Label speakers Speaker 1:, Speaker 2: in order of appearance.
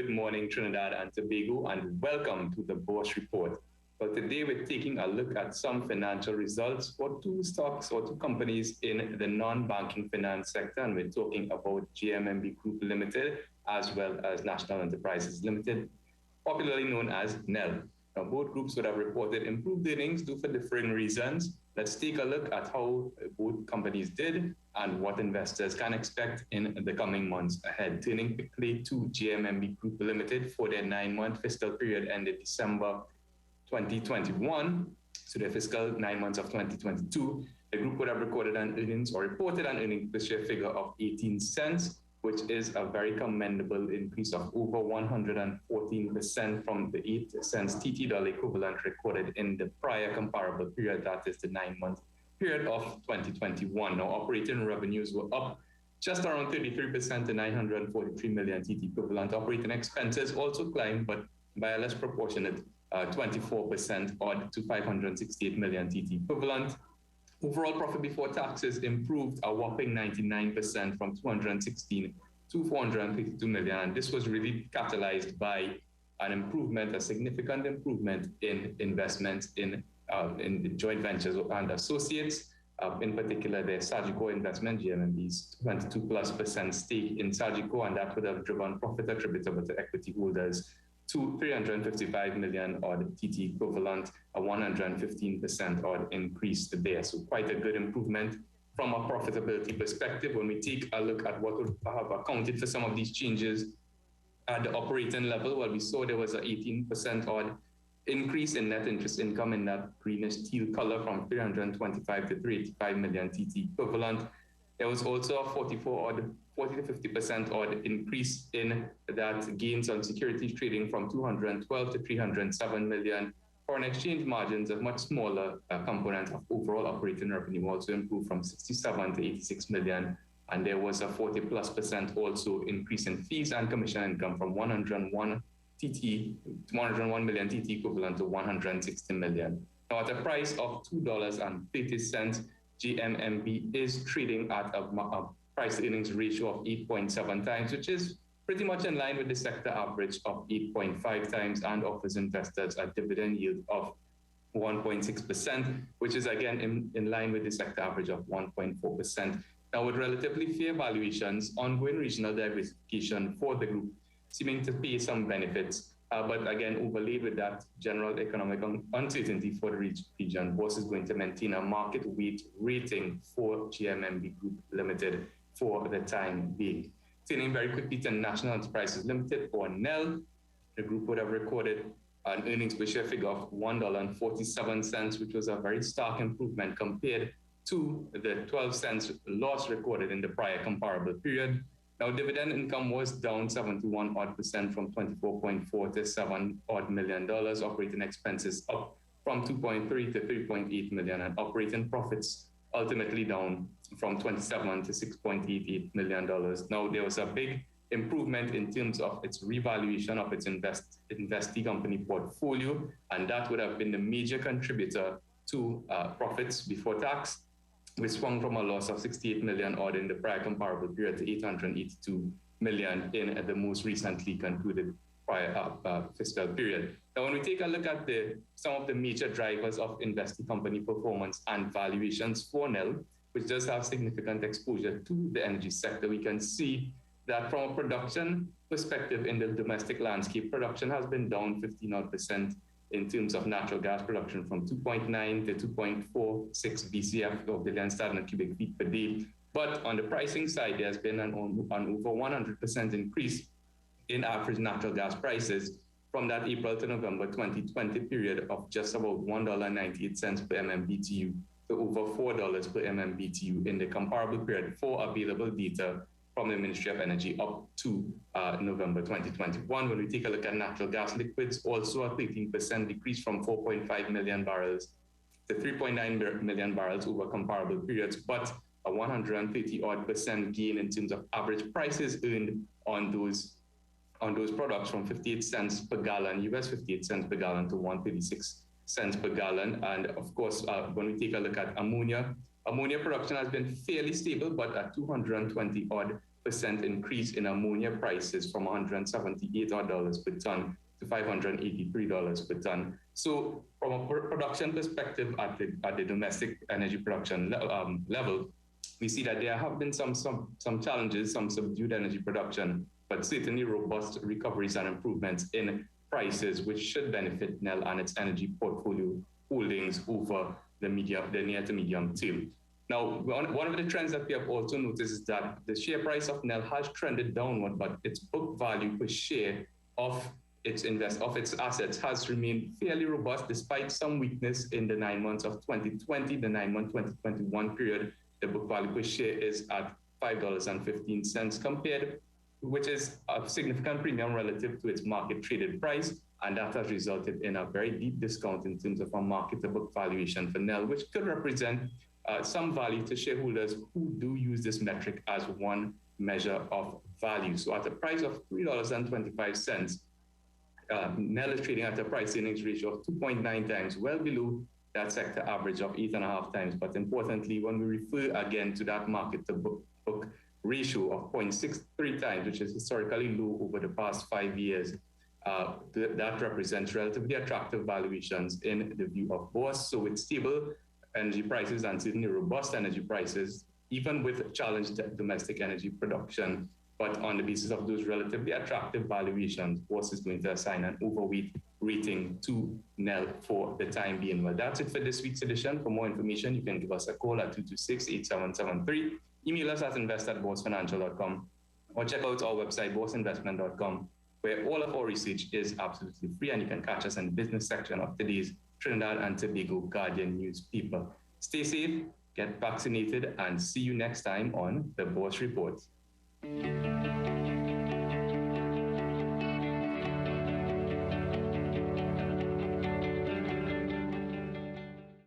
Speaker 1: Good morning, Trinidad and Tobago, and welcome to the Bourse Report. Well, today we're taking a look at some financial results for two stocks or two companies in the non-banking finance sector, and we're talking about JMMB Group Limited as well as National Enterprises Limited, popularly known as NEL. Now, both groups would have reported improved earnings due for differing reasons. Let's take a look at how both companies did and what investors can expect in the coming months ahead. Turning quickly to JMMB Group Limited for their 9-month fiscal period ended December 2021, so the fiscal 9 months of 2022, the group would have recorded an earnings or reported an earnings per share figure of 18 cents, which is a very commendable increase of over 114% from the 8 cents TT dollar equivalent recorded in the prior comparable period, that is the 9-month period of 2021. Now, operating revenues were up just around 33% to 943 million TT equivalent. Operating expenses also climbed, but by a less proportionate 24% odd to 568 million TT equivalent. Overall profit before taxes improved a whopping 99% from 216 to 452 million. And this was really catalyzed by a significant improvement in investments in joint ventures and associates. In particular, the Sarodh investment, JMMB's 22+% stake in Sarodh, and that would have driven profit attributable to equity holders to 355 million odd TT equivalent, a 115% odd increase there. So quite a good improvement from a profitability perspective. When we take a look at what would have accounted for some of these changes at the operating level, well, we saw there was an 18% odd increase in net interest income in that greenish teal color from 325 to 385 million TT equivalent. There was also a 40 to 50% odd increase in that gains on securities trading from 212 to 307 million. Foreign exchange margins, a much smaller component of overall operating revenue, also improved from 67 to 86 million. And there was a 40+% also increase in fees and commission income from 101 million TT equivalent to 160 million. Now, at a price of $2.30, JMMB is trading at a price earnings ratio of 8.7 times, which is pretty much in line with the sector average of 8.5 times, and offers investors a dividend yield of 1.6%, which is again in line with the sector average of 1.4%. Now, with relatively fair valuations, ongoing regional diversification for the group seeming to pay some benefits, but again, overlaid with that general economic uncertainty for the region, Bourse is going to maintain a market weight rating for JMMB Group Limited for the time being. Turning very quickly to National Enterprises Limited, or NEL, the group would have recorded an earnings per share figure of $1.47, which was a very stark improvement compared to the 12 cents loss recorded in the prior comparable period. Now, dividend income was down 71% from 24.4 to 7 million dollars. Operating expenses up from 2.3 to 3.8 million, and operating profits ultimately down from 27 to 6.88 million dollars. Now, there was a big improvement in terms of its revaluation of its investee company portfolio, and that would have been the major contributor to profits before tax, which swung from a loss of 68 million odd in the prior comparable period to 882 million in the most recently concluded prior fiscal period. Now, when we take a look at some of the major drivers of investee company performance and valuations for NEL, which does have significant exposure to the energy sector, we can see that from a production perspective in the domestic landscape, production has been down 15% in terms of natural gas production from 2.9 to 2.46 BCF or billion standard cubic feet per day. But on the pricing side, there's been an over 100% increase in average natural gas prices from that April to November 2020 period of just about $1.98 per MMBTU to over $4 per MMBTU in the comparable period for available data from the Ministry of Energy up to November 2021. When we take a look at natural gas liquids, also a 13% decrease from 4.5 million barrels to 3.9 million barrels over comparable periods, but a 130% gain in terms of average prices earned on those products from 58 cents per gallon, US 58 cents per gallon to 136 cents per gallon. And of course, when we take a look at ammonia production has been fairly stable, but at 220 odd increase in ammonia prices from $178 per ton to $583 per ton. So from a production perspective at the domestic energy production level, we see that there have been some challenges, some subdued energy production, but certainly robust recoveries and improvements in prices, which should benefit NEL and its energy portfolio holdings over the near to medium term. Now, one of the trends that we have also noticed is that the share price of NEL has trended downward, but its book value per share of its assets has remained fairly robust despite some weakness in the 9 months of 2020, the 9-month 2021 period. The book value per share is at $5.15 compared, which is a significant premium relative to its market traded price. And that has resulted in a very deep discount in terms of a market to book valuation for NEL, which could represent some value to shareholders who do use this metric as one measure of value. So at a price of $3.25, NEL is trading at a price earnings ratio of 2.9 times, well below that sector average of 8.5 times. But importantly, when we refer again to that market to book ratio of 0.63 times, which is historically low over the past 5 years, that represents relatively attractive valuations in the view of Bourse. So with stable energy prices and certainly robust energy prices, even with challenged domestic energy production, but on the basis of those relatively attractive valuations, Bourse is going to assign an overweight rating to NEL for the time being. Well, that's it for this week's edition. For more information, you can give us a call at 226-8773, email us at invest@boursefinancial.com, or check out our website, bourseinvestment.com, where all of our research is absolutely free, and you can catch us in the business section of today's Trinidad and Tobago Guardian newspaper. Stay safe, get vaccinated, and see you next time on the Bourse Report.